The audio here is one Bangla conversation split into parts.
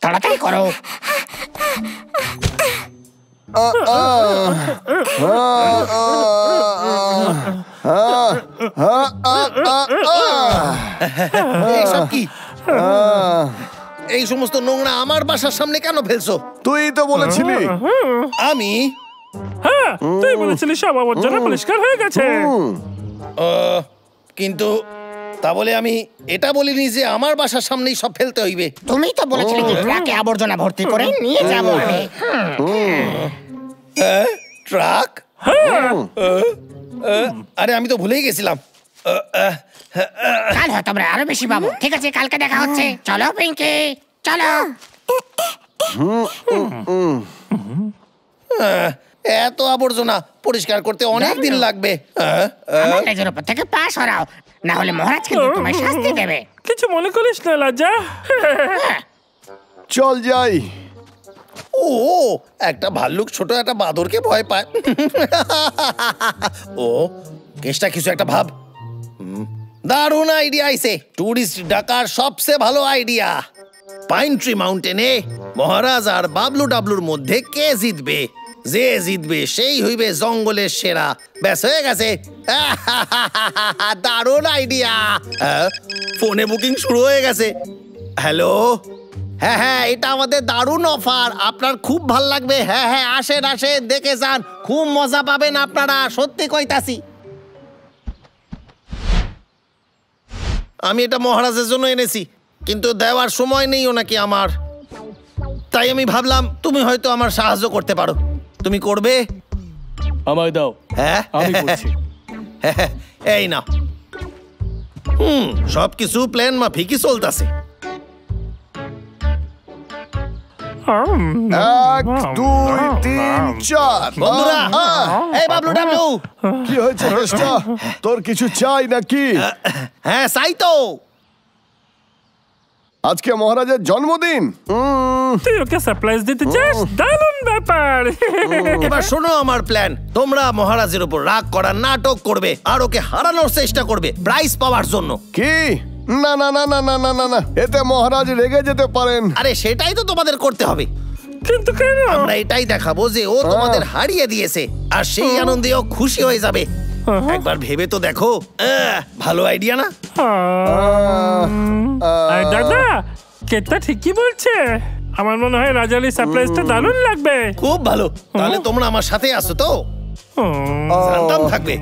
তাড়াতাড়ি করো। এইসব কি? এই সমস্ত নোংরা আমার বাসার সামনে কেন ফেলছো? তুই তো বলেছিলি। আমি? হ্যাঁ, তুই বলেছিলি সব আবর্জনা পরিষ্কার হয়ে গেছে। কিন্তু তা বলে আমি এটা বলিনি যে আমার বাসার সামনেই সব ফেলতে হইবে। তুমি তো বলেছিলে যে ট্রাকে আবর্জনা ভর্তি করে নিয়ে যাবো আমি। ট্রাক? আরে আমি তো ভুলেই গেছিলাম। কাল হয়তো আমরা আরো বেশি পাবো। ঠিক আছে, কালকে দেখা হচ্ছে। চলো পিঙ্কি, চলো। এত আবর্জনা পরিষ্কার করতে অনেক দিন লাগবে। আমার লেজের উপর থেকে পা সরাও, না হলে মহারাজ কিন্তু তোমায় শাস্তি দেবে। কিছু মনে করিস না লজ্জা। চল যাই। ও, একটা ভাল্লুক ছোট একটা বাদরকে ভয় পায়। ও কেসটা কিছু একটা ভাব। দারুণ আইডিয়া আইছে। টুরিস্ট ডাকার সবচেয়ে ভালো আইডিয়া। পাইন ট্রি মাউন্টেনে মহারাজ আর বাবলু ডাবলুর মধ্যে কে জিতবে? যে জিতবে সেই হইবে জঙ্গলের সেরা। ব্যাস হয়ে গেছে। দারুণ আইডিয়া। ফোনে বুকিং শুরু হয়ে গেছে। হ্যালো, হ্যাঁ, এটা আমাদের দারুণ অফার, আপনার খুব ভাল লাগবে। হ্যাঁ, আসেন আসেন, দেখে যান, খুব মজা পাবেন আপনারা, সত্যি কইতাছি। আমি এটা মহারাজের জন্য এনেছি, কিন্তু দেওয়ার সময় নেই ওনাকে আমার। তাই আমি ভাবলাম তুমি হয়তো আমার সাহায্য করতে পারো। তুমি করবে? আমায় দাও। হ্যাঁ, আমি করছি। এই নাও। সবকিছু প্ল্যান মাফিকই চলতেছে। 1 2 3 4। বন্ধুরা, এই বাবলু ডাবলু, কি হয়েছে কেষ্টা? তোর কিছু চাই নাকি? হ্যাঁ চাই তো। আজকে মহারাজের জন্মদিন। তুই ওকে সারপ্রাইজ দিতে চাস? দারুণ ব্যাপার। এবার শোনো আমার প্ল্যান। তোমরা মহারাজের উপর রাগ করার নাটক করবে আর ওকে হারানোর চেষ্টা করবে প্রাইজ পাওয়ার জন্য। কি? না না না না না না না না, এতে মহারাজ রেগে যেতে পারেন। আরে সেটাই তো তোমাদের করতে হবে। কিন্তু কেন? আমরা এটাই দেখাবো যে ও তোমাদের হারিয়ে দিয়েছে, আর সেই আনন্দে ও খুশি হয়ে যাবে। একবার ভেবে তো দেখো। ভালো আইডিয়া না? দাদা, কেতটা ঠিকই বলছে। আমার মনে হয় রাজালি সারপ্রাইজটা দারুণ লাগবে। খুব ভালো। তাহলে তোমরা আমার সাথে আসো তো? জানতাম থাকবে।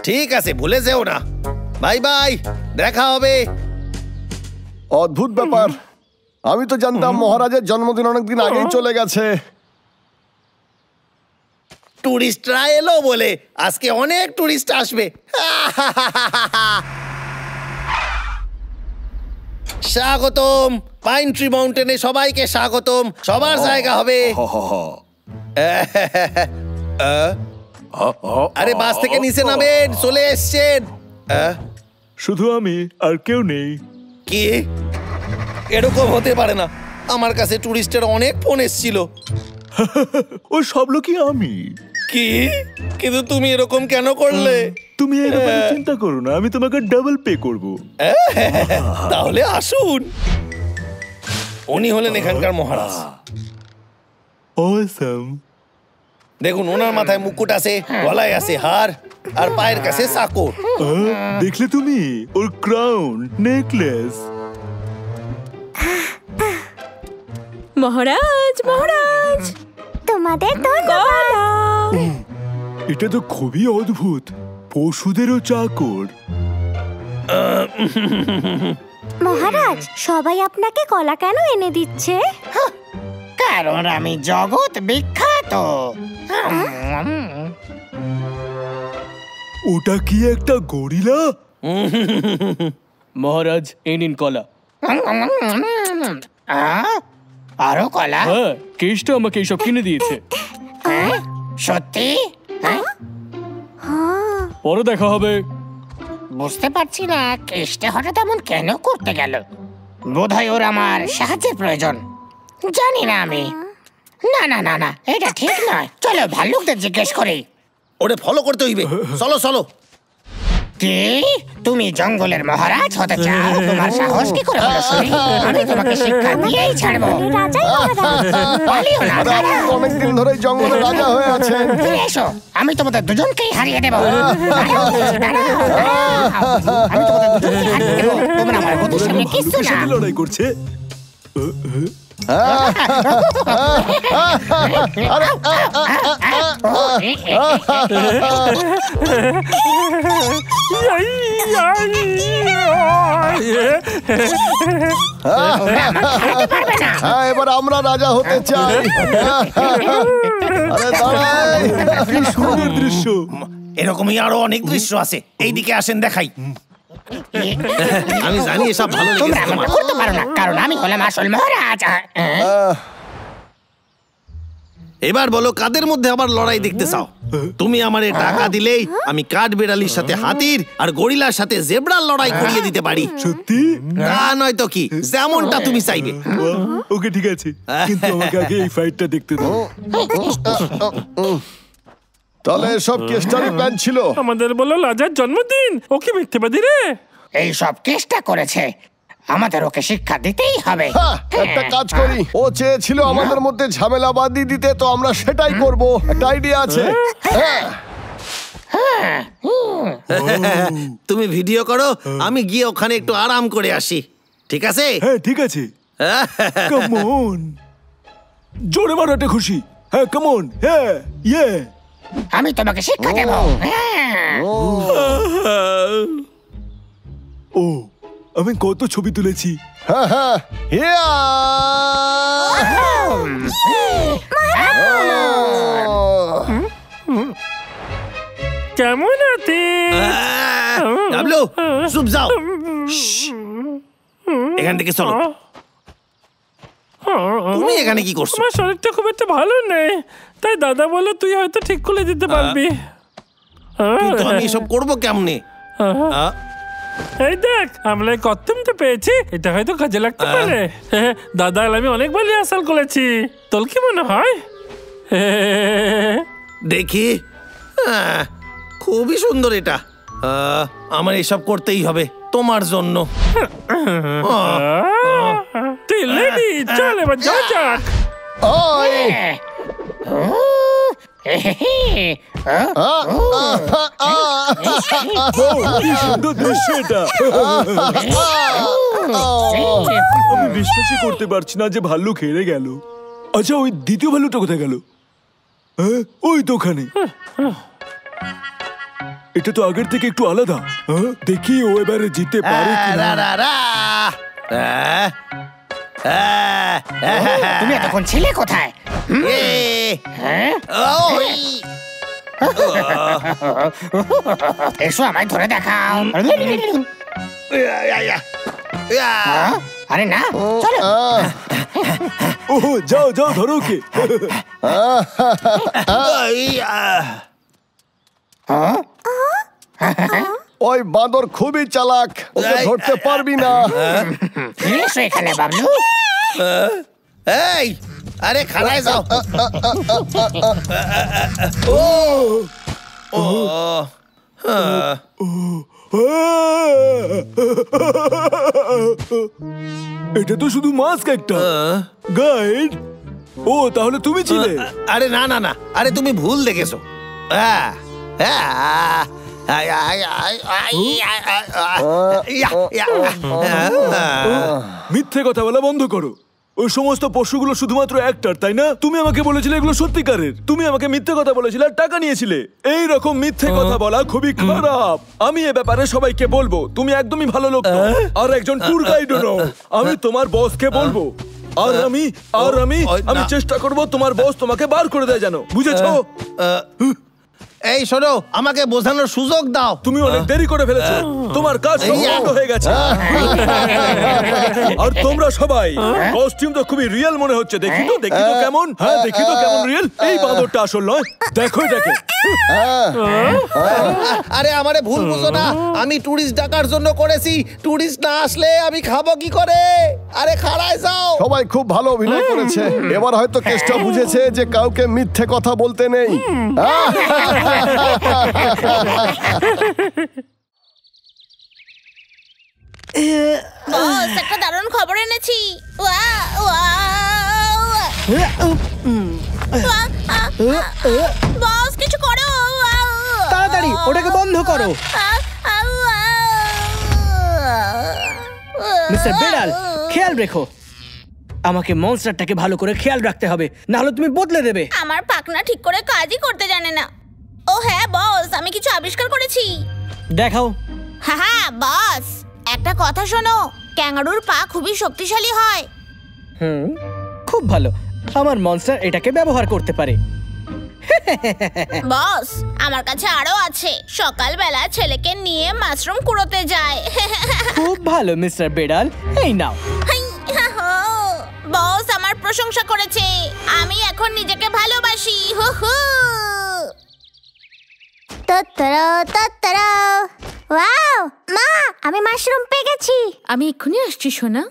ঠিক আছে, ভুলে যেও না। বাই বাই, দেখা হবে। অদ্ভুত ব্যাপার, আমি তো জানতাম মহারাজের জন্মদিন অনেকদিন আগেই চলে গেছে। টুরিস্টরা এলো বলে আজকে অনেক টুরিস্ট আসবে। স্বাগতম পাইন ট্রি মাউন্টেনে, সবাইকে স্বাগতম। সবার জায়গা হবে। আরে বাস থেকে নিচে নামেন, চলে এসছেন। শুধু আমি, আর কেউ নেই। কি? এরকম হতে পারে না। আমার কাছে টুরিস্টের অনেক ফোন এসেছিল। ও সব লোকই আমি। কি? কিন্তু তুমি এরকম কেন করলে? তুমি এর ব্যাপারে চিন্তা করো না, আমি তোমাকে ডাবল পে করব। তাহলে আসুন। উনি হলেন এখানকার মহারাজ। অসাম। দেখুন, ওনার মাথায় মুকুট আছে, গলায় আছে হার, আর পায়ের কাছে চাকর। দেখলে তুমি ওর ক্রাউন নেকলেস? মহারাজ, মহারাজ, তোমাদের ধন্যবাদ। এটা তো খুবই অদ্ভুত। পশুদেরও চাকর। মহারাজ, সবাই আপনাকে কলা কেন এনে দিচ্ছে? কারণ আমি জগৎ বিখ্যাত। ওটা কি একটা গরিলা? মহারাজ, এই নিন কলা। আরো কলা? হ্যাঁ, কেষ্ট আমাকে এইসব কিনে দিয়েছে। সত্যি? পরে দেখা হবে। বুঝতে পারছি না কেষ্টে হঠাৎ এমন কেন করতে গেল। বোধহয় ওর আমার সাহায্যের প্রয়োজন। জানি না আমি। না না না না, এটা ঠিক নয়। চলো ভাল্লুকদের জিজ্ঞেস করি। ওরে ফলো করতে হইবে। চলো চলো। কি তুমি জঙ্গলের মহারাজ হতে চাও? তোমার সাহস কি করে হলো শুনি? আমি তোমাকে শিক্ষা দিয়েই ছাড়বো। রাজাই মহারাজ। পালিও না, আরে, আপনি তো দাঁড়াও। অনেকদিন ধরে জঙ্গলে রাজা হয়ে আছেন। ফিরে এসো, আমি তোমাদের দুজনকেই হারিয়ে দেবো। দাঁড়াও বলছি, দাঁড়াও, দাঁড়াও। আমি তোমাদের দুজনকেই হারিয়ে দেবো। তোমরা আমার বুদ্ধির সামনে কিচ্ছু না। লড়াই করছে। হ্যাঁ, এবার আমরা রাজা হতে চাই। আরে দাঁড়াই। কি সুন্দর দৃশ্য। এরকমই আরো অনেক দৃশ্য আছে, এইদিকে আসেন দেখাই। আমি জানি এসব ভালো তোমরা লেগেছে এমনটা তোমার। করতে পারো না, কারণ আমি হলাম আসল মহারাজ। এবার বলো কাদের মধ্যে আবার লড়াই দেখতে চাও? তুমি আমারে টাকা দিলেই আমি কাঠবিড়ালির সাথে হাতির আর গরিলার সাথে জেব্রার লড়াই করিয়ে দিতে পারি। সত্যি? তা নয় তো কি, যেমনটা তুমি চাইবে। ওকে ঠিক আছে, কিন্তু আমাকে আগে এই ফাইটটা দেখতে দাও। তাহলে সব কেস্টারই প্ল্যান ছিল। আমাদের বললো রাজার জন্মদিন, ও কি মিথ্যেবাদী রে? এই সব কেসটা করেছে, আমাদের ওকে শিক্ষা দিতেই হবে। হ্যাঁ, একটা কাজ করি, ও চেয়েছিল আমাদের মধ্যে ঝামেলা বাঁধিয়ে দিতে, তো আমরা সেটাই করব। একটা আইডিয়া আছে। হ্যাঁ, তুমি ভিডিও করো, আমি গিয়ে ওখানে একটু আরাম করে আসি, ঠিক আছে? হ্যাঁ ঠিক আছে, কাম অন। জোরে মারো একটা খুশি। হ্যাঁ কাম অন, হ্যাঁ ইয়ে। আমি তোমাকে শিক্ষা দেব। হ্যাঁ। ও, আমি কত ছবি তুলেছি। হ্যাঁ, হ্যাঁ, হিয়া! কেমন আছি? ডাবলু, চুপ যাও। এখান থেকে চলো। তুমি এখানে কি করছো? আমার শরীরটা খুব একটা ভালো নেই, তাই দাদা বললো তুই হয়তো ঠিক করে দিতে পারবি। কিন্তু আমি এসব করবো কেমনে? এই দেখ, আমরা এই কত্তুমটা পেয়েছি, এটা হয়তো কাজে লাগতে পারে। দাদা আর আমি অনেক ভালো হাসাল করেছি, তোর কি মনে হয়? দেখি, খুবই সুন্দর এটা। আমার এসব করতেই হবে তোমার জন্য। তুই রেডি? চল এবার যাওয়া যাক। ওই! কি সুন্দর দৃশ্য এটা। আমি বিশ্বাসই করতে পারছি না যে ভাল্লুক হেরে গেল। আচ্ছা, ওই দ্বিতীয় ভাল্লুকটা কোথায় গেল? হ্যাঁ, ওই তো ওখানে। এটা তো আগের থেকে একটু আলাদা। দেখি ও এবারে জিতে পারে কিনা। তুমি এতক্ষণ ছিলে কোথায়? এসো, আমায় ধরে দেখাও। আরে না, চলো। ও যাও যাও, ধরো ওকে। ওই বাঁদর খুবই চালাক, ওকে ধরতে পারবি না। এসো এখানে বাবলু। এই, আরে খাড়ায় যাও। এটা তো শুধু মাস্ক একটা। গাইড, ও তাহলে তুমি ছিলে? আরে না না না, আরে তুমি ভুল দেখেছো। মিথ্যে কথা বলা বন্ধ করো। ওই সমস্ত পশুগুলো শুধুমাত্র একটার, তাই না? তুমি আমাকে বলেছিলে এগুলো সত্যিকারের। তুমি আমাকে মিথ্যে কথা বলেছিলে আর টাকা নিয়েছিলে। এই রকম মিথ্যে কথা বলা খুবই খারাপ। আমি এ ব্যাপারে সবাইকে বলবো। তুমি একদমই ভালো লোক নও, আর একজন ট্যুর গাইডও নও। আমি তোমার বসকে বলবো, আর আমি চেষ্টা করব তোমার বস তোমাকে বার করে দেয়, জানো, বুঝেছো? এই শোনো, আমাকে বোঝানোর সুযোগ দাও। তুমি অনেক দেরি করে ফেলেছো, তোমার কাজ সম্পূর্ণ হয়ে গেছে। আর তোমরা সবাই, কস্টিউম তো খুবই রিয়েল মনে হচ্ছে। দেখি তো কেমন। হ্যাঁ, দেখি তো কেমন রিয়েল। এই বাঁদরটা আসল নয়, দেখো এটাকে। আরে আমারে ভুল বুঝো না, আমি টুরিস্ট ডাকার জন্য করেছি। টুরিস্ট না আসলে আমি খাবো কি করে? আরে খাড়ায় যাও। সবাই খুব ভালো অভিনয় করেছে। এবার হয়তো কেসটা বুঝেছে যে কাউকে মিথ্যে কথা বলতে নেই। বস, একটা দারুণ খবর এনেছি। বস, কিছু করো। তাড়াতাড়ি ওটাকে বন্ধ করো। মিস্টার বেড়াল, খেয়াল রেখো। আমাকে মনস্টারটাকে ভালো করে খেয়াল রাখতে হবে, না হলে তুমি বদলে দেবে। আমার পাখনা ঠিক করে কাজই করতে জানে না। ও হ্যাঁ বস, আমি কিছু আবিষ্কার করেছি। দেখাও। হ্যাঁ বস, একটা কথা শোনো, ক্যাঙ্গারুর পা খুবই শক্তিশালী হয়। খুব ভালো, আমার মনস্টার এটাকে ব্যবহার করতে পারে। বস, আমার কাছে আরো আছে। সকালবেলা ছেলেকে নিয়ে মাশরুম কুড়োতে যায়। খুব ভালো মিস্টার বেড়াল, এই নাও। বস আমার প্রশংসা করেছে, আমি এখন নিজেকে ভালোবাসি। ওয়াও, মা, আমি মাশরুম পেয়ে গেছি। আমি এক্ষুনি আসছি সোনা।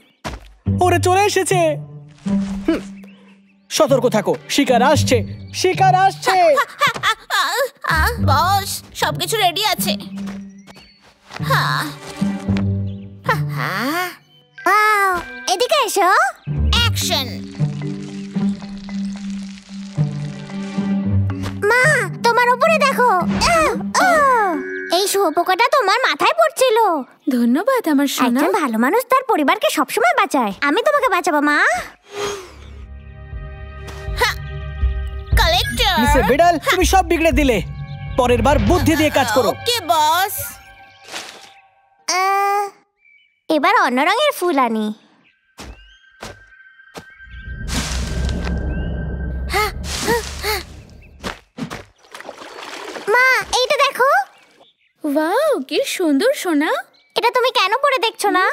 ওরে চলে এসেছে। সতর্ক থাকো, শিকার আসছে, শিকার আসছে। বস, সবকিছু রেডি আছে। ওয়াও, এদিকে এসো। অ্যাকশন। মা, তোমার উপরে দেখো। এই শুয়োপোকাটা তোমার মাথায় পড়ছিল। ধন্যবাদ আমার সোনা। একজন ভালো মানুষ তার পরিবারকে সবসময় বাঁচায়। আমি তোমাকে বাঁচাবো মা। কালেক্টর। মিস্টার বেড়াল, তুমি সব বিগড়ে দিলে। পরের বার বুদ্ধি দিয়ে কাজ করো। ওকে বস। এবার অন্য রঙের ফুল আনি। মা, এইটা দেখো। ওয়াও, কি সুন্দর সোনা। এটা তুমি কেন পরে দেখছো না?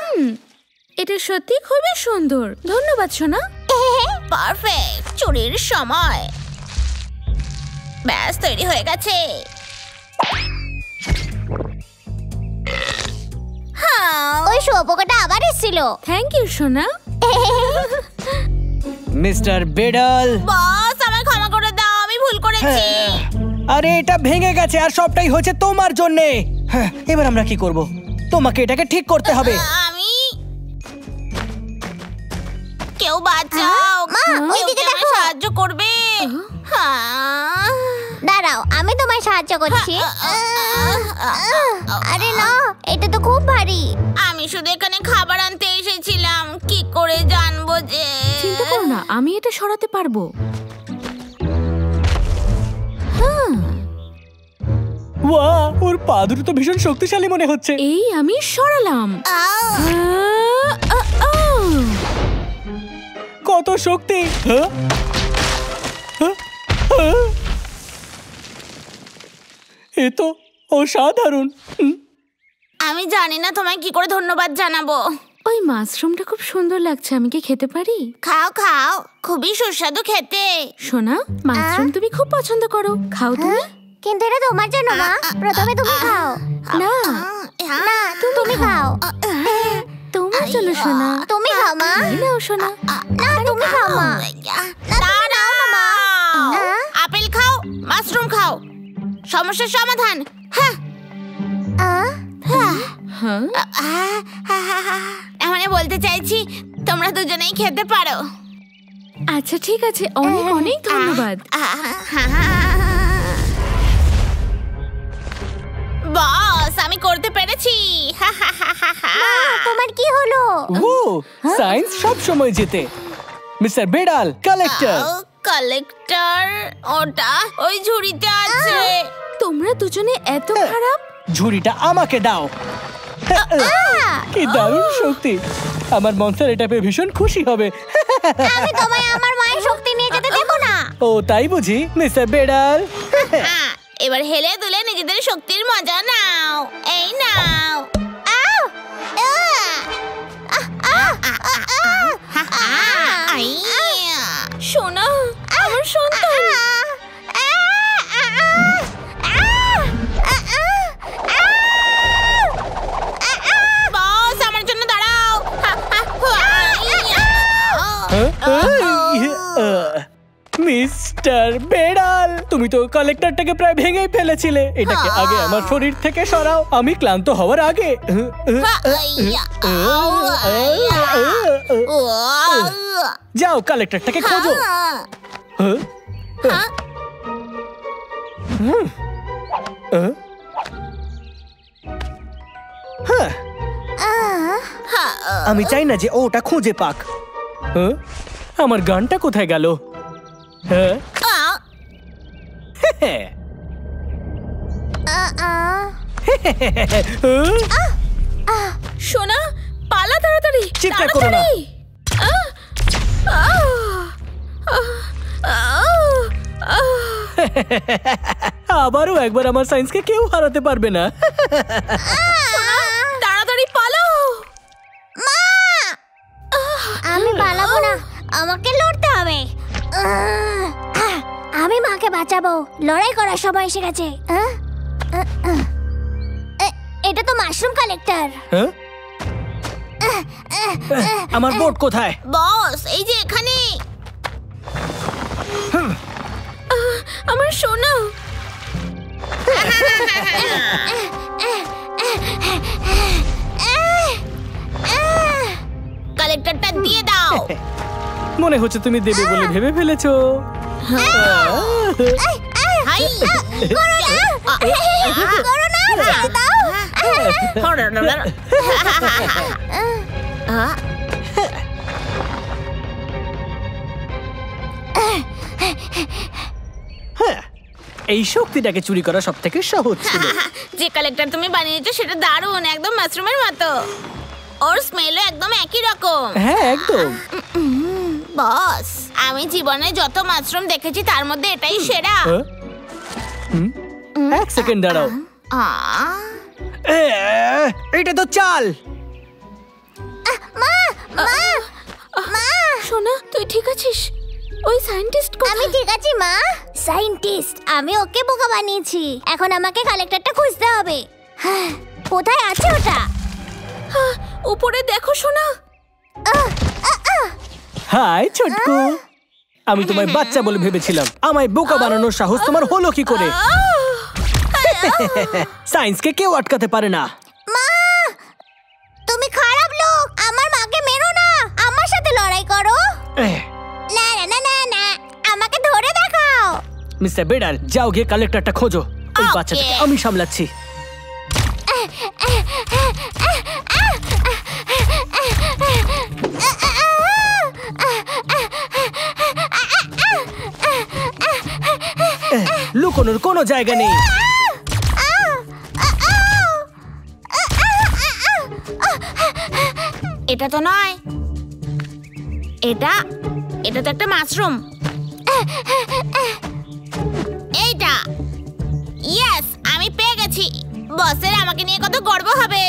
এটা সত্যি খুবই সুন্দর। ধন্যবাদ সোনা। পারফেক্ট, চুরির সময়। ব্যাস, তৈরি হয়ে গেছে। ওই শুয়োপোকাটা আবার এসেছিল। থ্যাংক ইউ সোনা। মিস্টার বেড়াল, বস, আমায় ক্ষমা করে দাও, আমি ভুল করেছি। আরে এটা ভেঙে গেছে আর সবটাই হয়েছে তোমার জন্যে। এবার আমরা কি করব? তোমাকে এটাকে ঠিক করতে হবে। আমি কেউ বাঁচাও। মা, কেউ ওইদিকে কি আমায় দেখো। সাহায্য করবে? দাঁড়াও, আমি তোমায় সাহায্য করছি। আরে না, এটা তো খুব ভারী। আমি শুধু এখানে খাবার আনতে এসেছিলাম, কি করে জানবো যে? চিন্তা করো না, আমি এটা সরাতে পারবো। ওয়াও, ওর পা দুটো তো ভীষণ শক্তিশালী মনে হচ্ছে। এই আমি সরালাম। কত শক্তি! এ তো অসাধারণ। আমি জানি না তোমায় কি করে ধন্যবাদ জানাবো। ওই মাশরুমটা খুব সুন্দর লাগছে, আমি কি খেতে পারি? খাও খাও, খুবই সুস্বাদু খেতে। সোনা, মাশরুম তুমি খুব পছন্দ করো, খাও তুমি। কিন্তু এটা তোমার জন্য মা। প্রথমে তুমি খাও। না না, তুমি খাও। তোমার জন্য সোনা। তুমি খাও মা। নাও সোনা। না, তুমি খাও মা। আপেল খাও, মাশরুম খাও, সমস্যার সমাধান। মানে বলতে চাইছি তোমরা দুজনেই খেতে পারো। আচ্ছা ঠিক আছে, অনেক অনেক ধন্যবাদ। বস, আমি করতে পেরেছি। তোমার কি হলো? ও, সায়েন্স সব সময় জিতে। মিস্টার বেড়াল, কালেক্টর। কালেক্টর ওটা ওই ঝুড়িতে আছে। তোমরা দুজনে এত খারাপ। ঝুড়িটা আমাকে দাও। কি দারুণ শক্তি! আমার মনস্টার এটা পেয়ে ভীষণ খুশি হবে। আমি তোমায় আমার মায়ের শক্তি নিয়ে যেতে দেব না। ও তাই বুঝি, মিস্টার বেড়াল। এবার হেলে দুলে নিজেদের শক্তির মজা নাও। এই নাও। সোনা, আমার সন্তান। বস, আমার জন্য দাঁড়াও। মিস্টার বেড়াল, তুমি তুমি তো কালেক্টরটাকে প্রায় ভেঙেই ফেলেছিলে। এটাকে আগে আমার শরীর থেকে সরাও, আমি ক্লান্ত হওয়ার আগে। যাও কালেক্টরটাকে খোঁজো। আমি চাই না যে ওটা খুঁজে পাক। আমার গানটা কোথায় গেল? সোনা, পালা তাড়াতাড়ি। চিৎকার করো না। আবারও একবার আমার সায়েন্সকে কেউ হারাতে পারবে না। তাড়াতাড়ি পালাও। আমি পালাবো না, আমাকে লড়তে হবে। আমি মাকে বাঁচাবো, লড়াই করার সময় এসে গেছে। এটা তো মাশরুম কালেক্টর। আমার বোট কোথায়? বস, এই যে এখানে। আমার সোনা। কালেক্টরটা দিয়ে দাও। মনে হচ্ছে তুমি দেবে বলে ভেবে ফেলেছো। এই শক্তিটাকে চুরি করা সব থেকে সহজ ছিল। যে কালেক্টর তুমি বানিয়েছো সেটা দারুণ, একদম মাশরুমের মতো। ওর স্মেলও একদম একই রকম। হ্যাঁ, একদম। বস, আমি জীবনে যত মাশরুম দেখেছি তার মধ্যে এটাই সেরা। এক সেকেন্ড দাঁড়াও। এটা তো চাল। সোনা, তুই ঠিক আছিস? ওই সায়েন্টিস্ট কোথায়? আমি ঠিক আছি মা। সায়েন্টিস্ট, আমি ওকে বোকা বানিয়েছি। এখন আমাকে কালেক্টরটা খুঁজতে হবে। কোথায় আছে ওটা? উপরে দেখো সোনা। হাই ছোটকু, আমি তোমায় বাচ্চা বলে ভেবেছিলাম। আমায় বোকা বানানোর সাহস তোমার হলো কি করে? সায়েন্সকে কেউ আটকাতে পারে না। মা, তুমি খারাপ লোক। আমার মাকে মেরো না, আমার সাথে লড়াই করো। না না না না না, আমাকে ধরে দেখাও। মিস্টার বেডাল, যাও গিয়ে কালেক্টরটা খোঁজো। ওই বাচ্চাটাকে আমি সামলাচ্ছি। লুকোনোর কোনো জায়গা নেই। এটা তো নয়, এটা তো একটা মাশরুম। এইটা, ইয়েস, আমি পেয়ে গেছি। বসের আমাকে নিয়ে কত গর্ব হবে।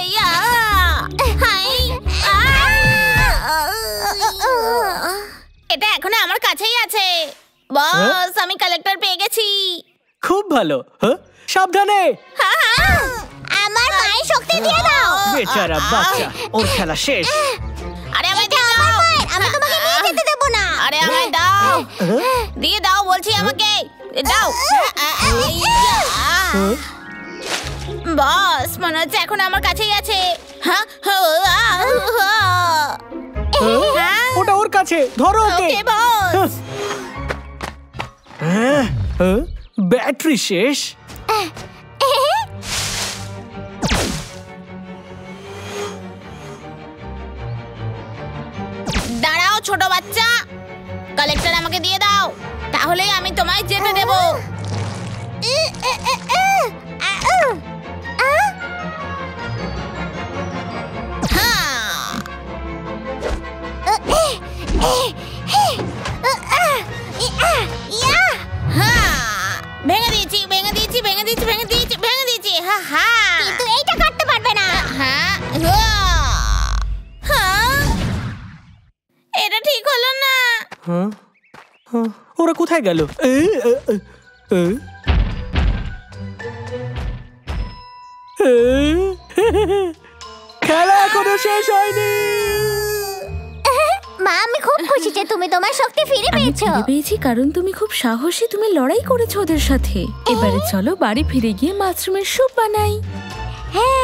এটা এখনো আমার কাছেই আছে। বস, আমি কালেক্টর পেয়ে গেছি। খুব ভালো। সাবধানে। আমার মায়ের শক্তি দিয়ে দাও। বেচারা বাচ্চা, ওর খেলা শেষ। আরে আমায় দিয়ে দাও। আমি তোমাকে নিয়ে যেতে দেব না। আরে আমায় দাও, দিয়ে দাও বলছি, আমাকে দাও। বস, মনে হচ্ছে এখন আমার কাছেই আছে। ওটা ওর কাছে, ধরো ওকে। ওকে বস। ব্যাটারি শেষ। দাঁড়াও ছোট বাচ্চা, কালেক্টর আমাকে দিয়ে দাও, তাহলেই আমি তোমায় যেতে দেব। ভেঙে দিয়েছি, ভেঙে দিয়েছি, ভেঙে দিয়েছি, ভেঙে দিয়েছি, ভেঙে দিয়েছি। কিন্তু এইটা কাটতে পারবে না। এটা ঠিক হলো না। ওরা কোথায় গেল? খেলা এখনো শেষ হয়নি। মা আমি খুব খুশি যে তুমি তোমার শক্তি ফিরে পেয়েছো। পেয়েছি কারণ তুমি খুব সাহসী, তুমি লড়াই করেছো ওদের সাথে। এবারে চলো বাড়ি ফিরে গিয়ে মাশরুমের স্যুপ বানাই। হ্যাঁ